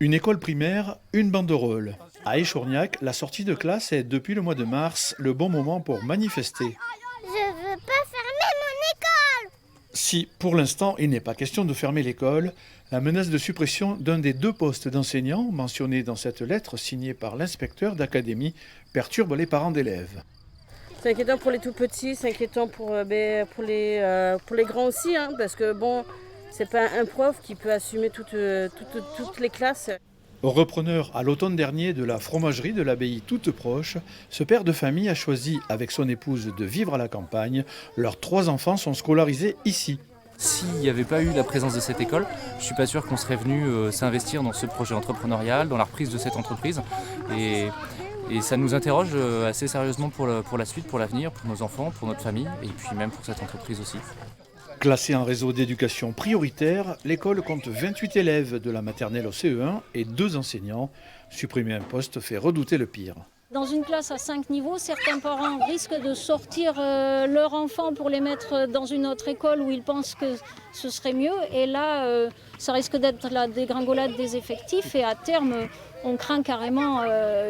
Une école primaire, une banderole. À Échourgnac, la sortie de classe est depuis le mois de mars le bon moment pour manifester. Je veux pas fermer mon école. Si, pour l'instant, il n'est pas question de fermer l'école, la menace de suppression d'un des 2 postes d'enseignants mentionnés dans cette lettre signée par l'inspecteur d'académie perturbe les parents d'élèves. C'est inquiétant pour les tout petits, c'est inquiétant pour les grands aussi, hein, parce que bon, c'est pas un prof qui peut assumer toutes les classes. Repreneur à l'automne dernier de la fromagerie de l'abbaye toute proche, ce père de famille a choisi avec son épouse de vivre à la campagne. Leurs 3 enfants sont scolarisés ici. S'il n'y avait pas eu la présence de cette école, je ne suis pas sûr qu'on serait venu s'investir dans ce projet entrepreneurial, dans la reprise de cette entreprise. Et ça nous interroge assez sérieusement pour la suite, pour l'avenir, pour nos enfants, pour notre famille et puis même pour cette entreprise aussi. Classée en réseau d'éducation prioritaire, l'école compte 28 élèves de la maternelle au CE1 et 2 enseignants. Supprimer un poste fait redouter le pire. Dans une classe à 5 niveaux, certains parents risquent de sortir leur enfant pour les mettre dans une autre école où ils pensent que ce serait mieux. Et là, ça risque d'être la dégringolade des effectifs et à terme, on craint carrément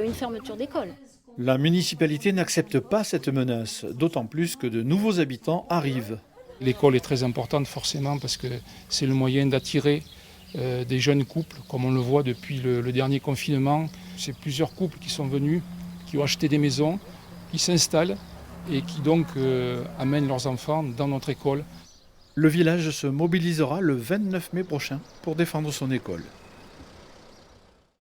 une fermeture d'école. La municipalité n'accepte pas cette menace, d'autant plus que de nouveaux habitants arrivent. L'école est très importante forcément parce que c'est le moyen d'attirer des jeunes couples, comme on le voit depuis le dernier confinement. C'est plusieurs couples qui sont venus, qui ont acheté des maisons, qui s'installent et qui donc amènent leurs enfants dans notre école. Le village se mobilisera le 29 mai prochain pour défendre son école.